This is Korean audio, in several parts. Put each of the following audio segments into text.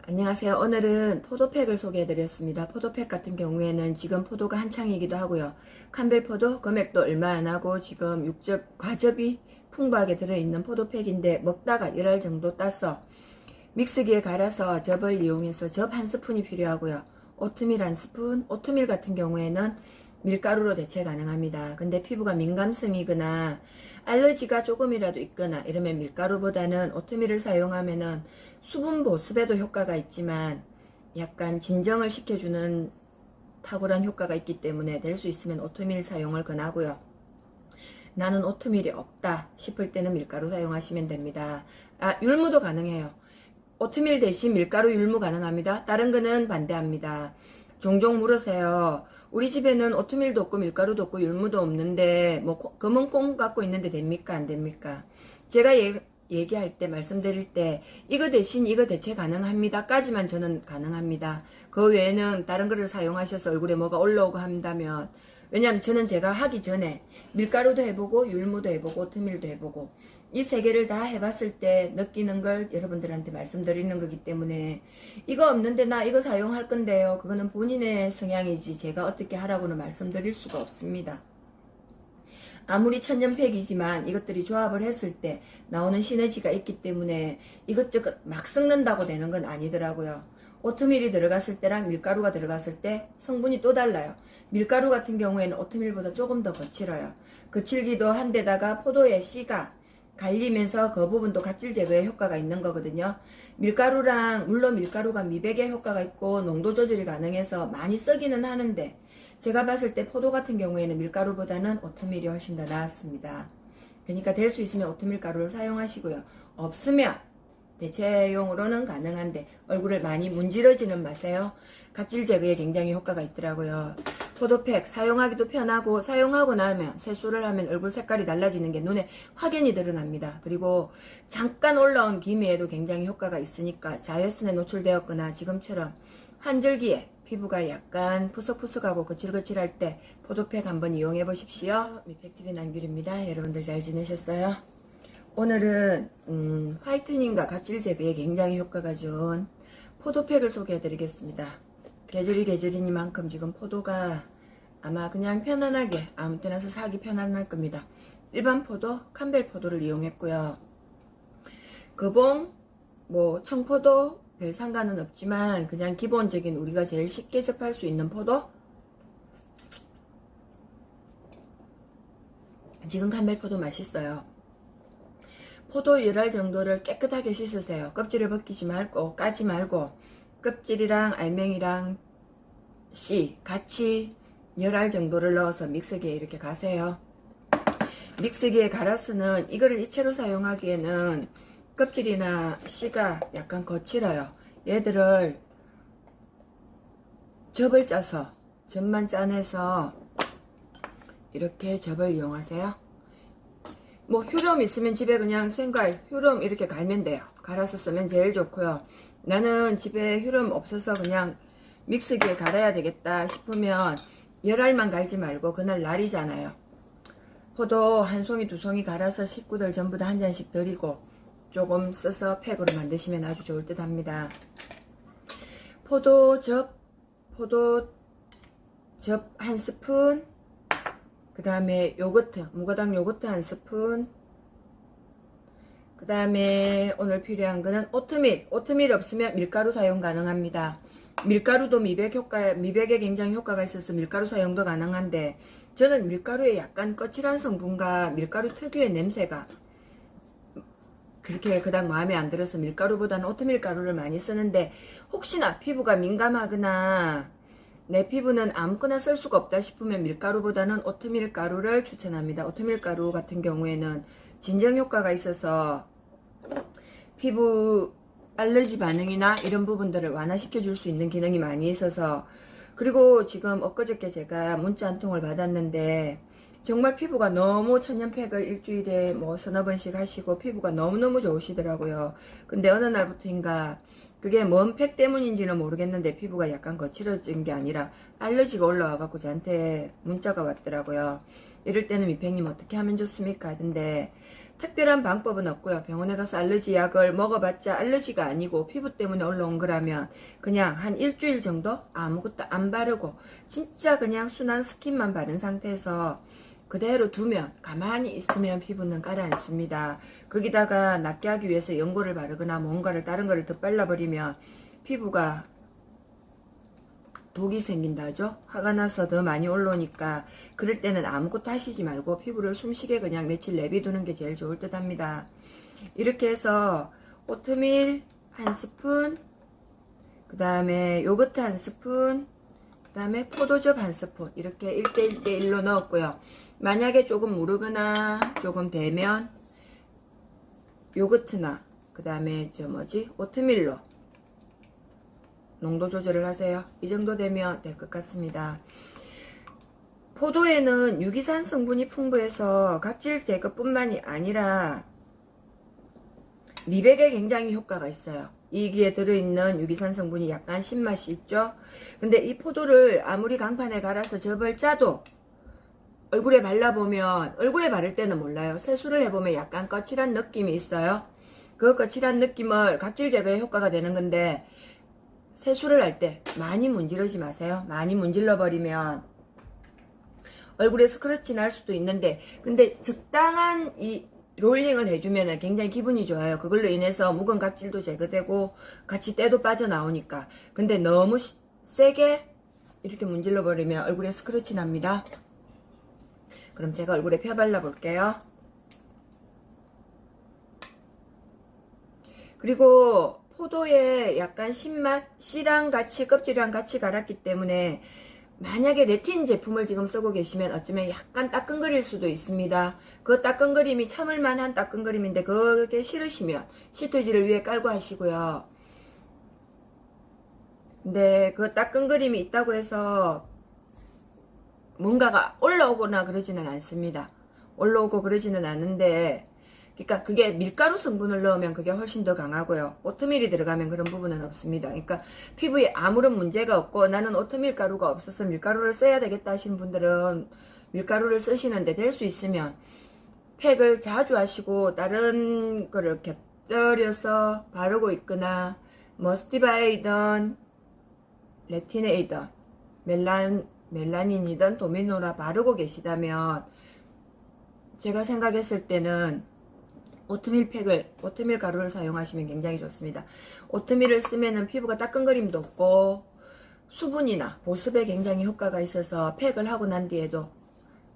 안녕하세요. 오늘은 포도팩을 소개해드렸습니다. 포도팩 같은 경우에는 지금 포도가 한창이기도 하고요. 캄벨포도 금액도 얼마 안 하고 지금 과즙이 풍부하게 들어있는 포도팩인데 먹다가 열알 정도 따서 믹스기에 갈아서 즙을 이용해서 즙 한 스푼이 필요하고요. 오트밀 한 스푼, 오트밀 같은 경우에는 밀가루로 대체 가능합니다. 근데 피부가 민감성이거나 알러지가 조금이라도 있거나 이러면 밀가루보다는 오트밀을 사용하면은 수분 보습에도 효과가 있지만 약간 진정을 시켜주는 탁월한 효과가 있기 때문에 될 수 있으면 오트밀 사용을 권하고요. 나는 오트밀이 없다 싶을 때는 밀가루 사용하시면 됩니다. 율무도 가능해요. 오트밀 대신 밀가루 율무 가능합니다. 다른 거는 반대합니다. 종종 물으세요. 우리 집에는 오트밀도 없고 밀가루도 없고 율무도 없는데 뭐 검은 콩 갖고 있는데 됩니까? 안 됩니까? 제가 얘기할 때 말씀드릴 때 이거 대신 이거 대체 가능합니다 까지만 저는 가능합니다. 그 외에는 다른 거를 사용하셔서 얼굴에 뭐가 올라오고 한다면, 왜냐면 저는 제가 하기 전에 밀가루도 해보고 율무도 해보고 오트밀도 해보고 이 세 개를 다 해봤을 때 느끼는 걸 여러분들한테 말씀드리는 거기 때문에 이거 없는데 나 이거 사용할 건데요, 그거는 본인의 성향이지 제가 어떻게 하라고는 말씀드릴 수가 없습니다. 아무리 천연팩이지만 이것들이 조합을 했을 때 나오는 시너지가 있기 때문에 이것저것 막 섞는다고 되는 건 아니더라고요. 오트밀이 들어갔을 때랑 밀가루가 들어갔을 때 성분이 또 달라요. 밀가루 같은 경우에는 오트밀보다 조금 더 거칠어요. 거칠기도 한데다가 포도의 씨가 갈리면서 그 부분도 각질 제거에 효과가 있는 거거든요. 밀가루랑, 물론 밀가루가 미백에 효과가 있고 농도 조절이 가능해서 많이 쓰기는 하는데 제가 봤을 때 포도 같은 경우에는 밀가루보다는 오트밀이 훨씬 더 나았습니다. 그러니까 될 수 있으면 오트밀 가루를 사용하시고요. 없으면 대체용으로는 가능한데 얼굴을 많이 문지르지는 마세요. 각질 제거에 굉장히 효과가 있더라고요. 포도팩 사용하기도 편하고 사용하고 나면 세수를 하면 얼굴 색깔이 달라지는 게 눈에 확연히 드러납니다. 그리고 잠깐 올라온 기미에도 굉장히 효과가 있으니까 자외선에 노출되었거나 지금처럼 한절기에 피부가 약간 푸석푸석하고 거칠거칠할 때 포도팩 한번 이용해 보십시오. 미팩TV 남규리입니다. 여러분들 잘 지내셨어요? 오늘은 화이트닝과 각질 제거에 굉장히 효과가 좋은 포도팩을 소개해 드리겠습니다. 계절이 계절이니만큼 지금 포도가 아마 그냥 편안하게 아무 때나 사기 편안할 겁니다. 일반 포도, 캄벨 포도를 이용했고요. 거봉, 뭐 청포도 별 상관은 없지만 그냥 기본적인 우리가 제일 쉽게 접할 수 있는 포도, 지금 캄벨 포도 맛있어요. 포도 열알 정도를 깨끗하게 씻으세요. 껍질을 벗기지 말고 까지 말고 껍질이랑 알맹이랑 씨 같이 열알 정도를 넣어서 믹서기에 이렇게 가세요. 믹서기에 갈아서는 이거를 이채로 사용하기에는 껍질이나 씨가 약간 거칠어요. 얘들을 즙을 짜서 즙만 짜내서 이렇게 즙을 이용하세요. 뭐 휴럼 있으면 집에 그냥 생갈 휴럼 이렇게 갈면 돼요. 갈아서 쓰면 제일 좋고요. 나는 집에 휴럼 없어서 그냥 믹서기에 갈아야 되겠다 싶으면 열알만 갈지 말고 그날 날이잖아요. 포도 한 송이 두 송이 갈아서 식구들 전부 다 한 잔씩 드리고 조금 써서 팩으로 만드시면 아주 좋을 듯 합니다. 포도즙 한 스푼, 그 다음에 요거트, 무가당 요거트 한 스푼, 그 다음에 오늘 필요한 거는 오트밀 없으면 밀가루 사용 가능합니다. 밀가루도 미백에 굉장히 효과가 있어서 밀가루 사용도 가능한데 저는 밀가루에 약간 거칠한 성분과 밀가루 특유의 냄새가 그렇게 그닥 마음에 안 들어서 밀가루보다는 오트밀 가루를 많이 쓰는데, 혹시나 피부가 민감하거나 내 피부는 아무거나 쓸 수가 없다 싶으면 밀가루보다는 오트밀 가루를 추천합니다. 오트밀 가루 같은 경우에는 진정 효과가 있어서 피부 알러지 반응이나 이런 부분들을 완화시켜 줄 수 있는 기능이 많이 있어서, 그리고 지금 엊그저께 제가 문자 한 통을 받았는데 정말 피부가 너무 천연팩을 일주일에 뭐 서너 번씩 하시고 피부가 너무너무 좋으시더라고요. 근데 어느 날부터인가 그게 뭔 팩 때문인지는 모르겠는데 피부가 약간 거칠어진 게 아니라 알러지가 올라와 갖고 저한테 문자가 왔더라고요. 이럴 때는 미팩님 어떻게 하면 좋습니까? 근데 특별한 방법은 없고요. 병원에 가서 알러지 약을 먹어봤자 알러지가 아니고 피부 때문에 올라온 거라면 그냥 한 일주일 정도 아무것도 안 바르고 진짜 그냥 순한 스킨만 바른 상태에서 그대로 두면, 가만히 있으면 피부는 가라앉습니다. 거기다가 낫게 하기 위해서 연고를 바르거나 뭔가를 다른 거를 더 발라버리면 피부가 독이 생긴다죠. 화가 나서 더 많이 올라오니까 그럴 때는 아무것도 하시지 말고 피부를 숨쉬게 그냥 며칠 내비두는 게 제일 좋을 듯 합니다. 이렇게 해서 오트밀 한 스푼, 그 다음에 요거트 한 스푼, 그 다음에 포도즙 한 스푼, 이렇게 1대1대1로 넣었고요. 만약에 조금 무르거나 조금 되면 요거트나 그 다음에 오트밀로 농도 조절을 하세요. 이 정도 되면 될 것 같습니다. 포도에는 유기산 성분이 풍부해서 각질 제거뿐만이 아니라 미백에 굉장히 효과가 있어요. 이기에 들어있는 유기산 성분이 약간 신맛이 있죠. 근데 이 포도를 아무리 강판에 갈아서 접을 짜도 얼굴에 발라보면, 얼굴에 바를 때는 몰라요. 세수를 해보면 약간 거칠한 느낌이 있어요. 그 거칠한 느낌을 각질 제거에 효과가 되는 건데, 세수를 할 때 많이 문지르지 마세요. 많이 문질러 버리면 얼굴에 스크래치 날 수도 있는데, 근데 적당한 이 롤링을 해주면 굉장히 기분이 좋아요. 그걸로 인해서 묵은 각질도 제거되고 같이 때도 빠져나오니까. 근데 너무 세게 이렇게 문질러 버리면 얼굴에 스크래치 납니다. 그럼 제가 얼굴에 펴 발라 볼게요. 그리고 포도에 약간 신맛, 씨랑 같이, 껍질이랑 같이 갈았기 때문에 만약에 레틴 제품을 지금 쓰고 계시면 어쩌면 약간 따끈거릴 수도 있습니다. 그 따끈거림이 참을만한 따끈거림인데 그게 싫으시면 시트지를 위에 깔고 하시고요. 근데 그 따끈거림이 있다고 해서 뭔가가 올라오거나 그러지는 않습니다. 올라오고 그러지는 않은데, 그러니까 그게 밀가루 성분을 넣으면 그게 훨씬 더 강하고요. 오트밀이 들어가면 그런 부분은 없습니다. 그러니까 피부에 아무런 문제가 없고 나는 오트밀 가루가 없어서 밀가루를 써야 되겠다 하시는 분들은 밀가루를 쓰시는데 될 수 있으면 팩을 자주 하시고 다른 거를 곁들여서 바르고 있거나 뭐 스티바이든 레티네이든 멜라닌이든 도미노라 바르고 계시다면 제가 생각했을 때는 오트밀 가루를 사용하시면 굉장히 좋습니다. 오트밀을 쓰면은 피부가 따끈거림도 없고 수분이나 보습에 굉장히 효과가 있어서 팩을 하고 난 뒤에도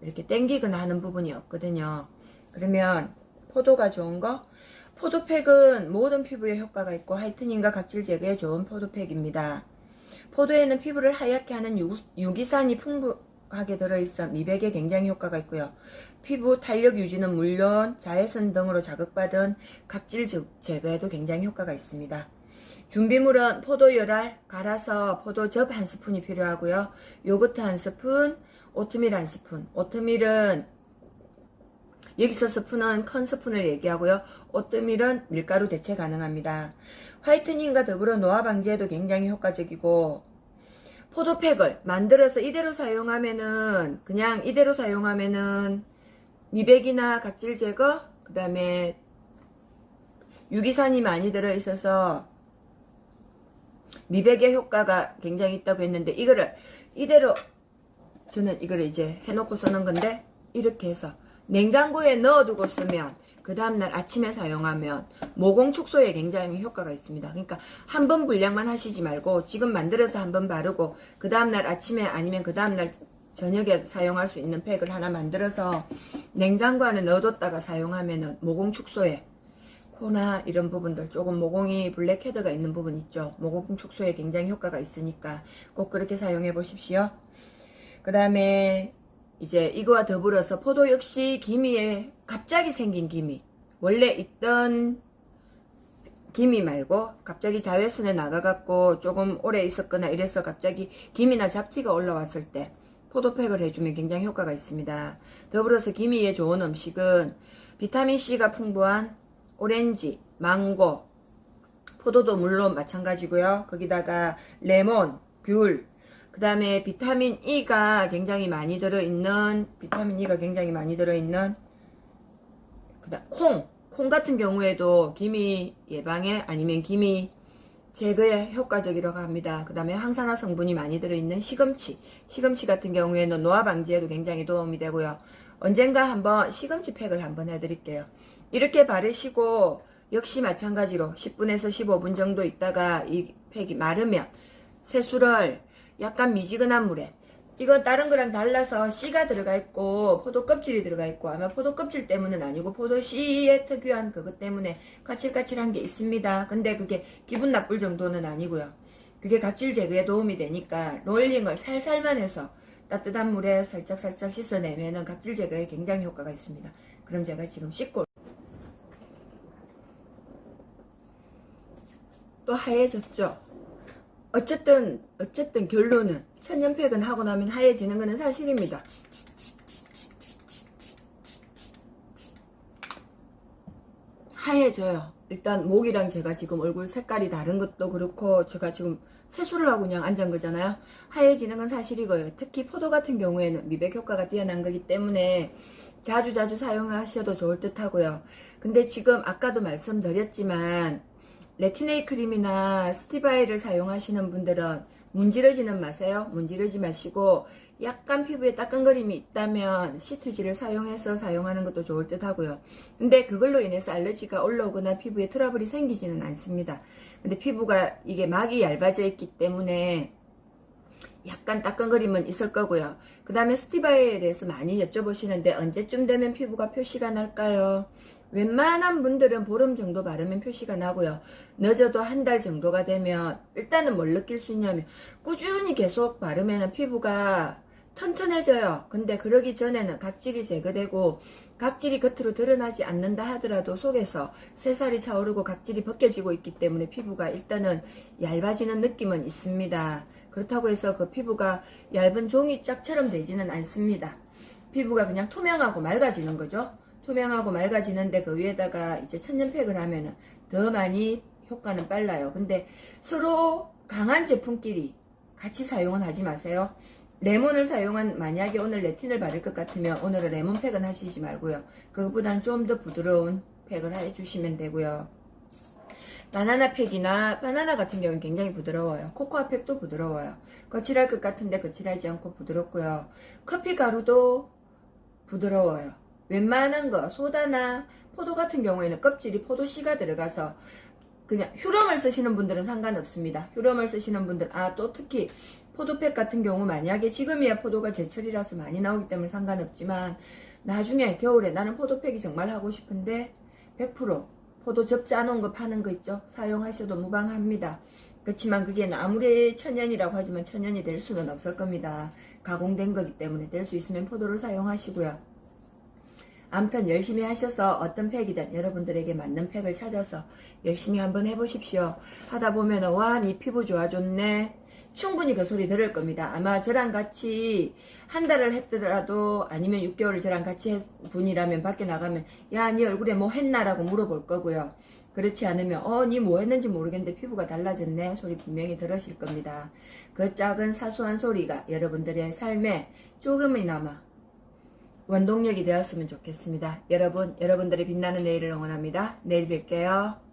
이렇게 땡기거나 하는 부분이 없거든요. 그러면 포도가 좋은 거? 포도팩은 모든 피부에 효과가 있고 화이트닝과 각질 제거에 좋은 포도팩입니다. 포도에는 피부를 하얗게 하는 유기산이 풍부하게 들어있어 미백에 굉장히 효과가 있고요. 피부 탄력 유지는 물론 자외선 등으로 자극받은 각질 제거에도 굉장히 효과가 있습니다. 준비물은 포도 열알 갈아서 포도즙 한 스푼이 필요하고요. 요거트 한 스푼, 오트밀 한 스푼. 오트밀은 여기서 스푼은 큰 스푼을 얘기하고요. 오트밀은 밀가루 대체 가능합니다. 화이트닝과 더불어 노화 방지에도 굉장히 효과적이고 포도팩을 만들어서 이대로 사용하면은 그냥 이대로 사용하면은 미백이나 각질 제거, 그 다음에 유기산이 많이 들어있어서 미백의 효과가 굉장히 있다고 했는데 이거를 이대로 저는 이거를 이제 해놓고 쓰는 건데 이렇게 해서 냉장고에 넣어두고 쓰면 그 다음날 아침에 사용하면 모공 축소에 굉장히 효과가 있습니다. 그러니까 한 번 분량만 하시지 말고 지금 만들어서 한번 바르고 그 다음날 아침에 아니면 그 다음날 저녁에 사용할 수 있는 팩을 하나 만들어서 냉장고 안에 넣어뒀다가 사용하면은 모공 축소에 코나 이런 부분들 조금 모공이 블랙헤드가 있는 부분 있죠. 모공 축소에 굉장히 효과가 있으니까 꼭 그렇게 사용해 보십시오. 그 다음에 이제 이거와 더불어서 포도 역시 기미에 갑자기 생긴 기미, 원래 있던 기미 말고 갑자기 자외선에 나가갖고 조금 오래 있었거나 이래서 갑자기 기미나 잡티가 올라왔을 때 포도팩을 해주면 굉장히 효과가 있습니다. 더불어서 기미에 좋은 음식은 비타민C가 풍부한 오렌지, 망고, 포도도 물론 마찬가지고요. 거기다가 레몬, 귤, 그 다음에 비타민 E가 굉장히 많이 들어있는 그다음 콩 같은 경우에도 기미 예방에 아니면 기미 제거에 효과적이라고 합니다. 그 다음에 항산화 성분이 많이 들어있는 시금치 같은 경우에는 노화 방지에도 굉장히 도움이 되고요. 언젠가 한번 시금치 팩을 한번 해드릴게요. 이렇게 바르시고 역시 마찬가지로 10분에서 15분 정도 있다가 이 팩이 마르면 세수를 약간 미지근한 물에, 이건 다른 거랑 달라서 씨가 들어가 있고 포도 껍질이 들어가 있고, 아마 포도 껍질 때문은 아니고 포도 씨의 특유한 그것 때문에 까칠까칠한 게 있습니다. 근데 그게 기분 나쁠 정도는 아니고요. 그게 각질 제거에 도움이 되니까 롤링을 살살만 해서 따뜻한 물에 살짝살짝 씻어내면은 각질 제거에 굉장히 효과가 있습니다. 그럼 제가 지금 씻고 또 하얘졌죠? 어쨌든 결론은 천연팩은 하고 나면 하얘지는 것은 사실입니다. 하얘져요. 일단 목이랑 제가 지금 얼굴 색깔이 다른 것도 그렇고, 제가 지금 세수를 하고 그냥 앉은 거잖아요. 하얘지는 건 사실이고요. 특히 포도 같은 경우에는 미백 효과가 뛰어난 거기 때문에 자주 사용하셔도 좋을 듯 하고요. 근데 지금 아까도 말씀드렸지만 레티네이 크림이나 스티바이를 사용하시는 분들은 문지러지는 마세요. 문지르지 마시고 약간 피부에 따끔거림이 있다면 시트지를 사용해서 사용하는 것도 좋을 듯 하고요. 근데 그걸로 인해서 알러지가 올라오거나 피부에 트러블이 생기지는 않습니다. 근데 피부가 이게 막이 얇아져 있기 때문에 약간 따끔거림은 있을 거고요. 그 다음에 스티바이에 대해서 많이 여쭤보시는데 언제쯤 되면 피부가 표시가 날까요? 웬만한 분들은 보름 정도 바르면 표시가 나고요. 늦어도 한 달 정도가 되면, 일단은 뭘 느낄 수 있냐면 꾸준히 계속 바르면 피부가 튼튼해져요. 근데 그러기 전에는 각질이 제거되고, 각질이 겉으로 드러나지 않는다 하더라도 속에서 새살이 차오르고 각질이 벗겨지고 있기 때문에 피부가 일단은 얇아지는 느낌은 있습니다. 그렇다고 해서 그 피부가 얇은 종이 짝처럼 되지는 않습니다. 피부가 그냥 투명하고 맑아지는 거죠. 투명하고 맑아지는데 그 위에다가 이제 천연팩을 하면은 더 많이 효과는 빨라요. 근데 서로 강한 제품끼리 같이 사용은 하지 마세요. 레몬을 만약에 오늘 레틴을 바를 것 같으면 오늘은 레몬팩은 하시지 말고요. 그것보다는 좀 더 부드러운 팩을 해주시면 되고요. 바나나 팩이나 바나나 같은 경우는 굉장히 부드러워요. 코코아 팩도 부드러워요. 거칠할 것 같은데 거칠하지 않고 부드럽고요. 커피 가루도 부드러워요. 웬만한 거 소다나 포도 같은 경우에는 껍질이 포도씨가 들어가서 그냥 휴럼을 쓰시는 분들은 상관없습니다. 휴럼을 쓰시는 분들, 또 특히 포도팩 같은 경우 만약에 지금이야 포도가 제철이라서 많이 나오기 때문에 상관없지만 나중에 겨울에 나는 포도팩이 정말 하고 싶은데 100% 포도 접 짜놓은 거 파는 거 있죠? 사용하셔도 무방합니다. 그렇지만 그게 아무리 천연이라고 하지만 천연이 될 수는 없을 겁니다. 가공된 거기 때문에 될 수 있으면 포도를 사용하시고요. 아무튼 열심히 하셔서 어떤 팩이든 여러분들에게 맞는 팩을 찾아서 열심히 한번 해보십시오. 하다 보면 와, 네 피부 좋아졌네. 충분히 그 소리 들을 겁니다. 아마 저랑 같이 한 달을 했더라도 아니면 6개월을 저랑 같이 한 분이라면 밖에 나가면 야, 네 얼굴에 뭐 했나? 라고 물어볼 거고요. 그렇지 않으면 네 뭐 했는지 모르겠는데 피부가 달라졌네 소리 분명히 들으실 겁니다. 그 작은 사소한 소리가 여러분들의 삶에 조금이나마 원동력이 되었으면 좋겠습니다. 여러분들의 빛나는 내일을 응원합니다. 내일 뵐게요.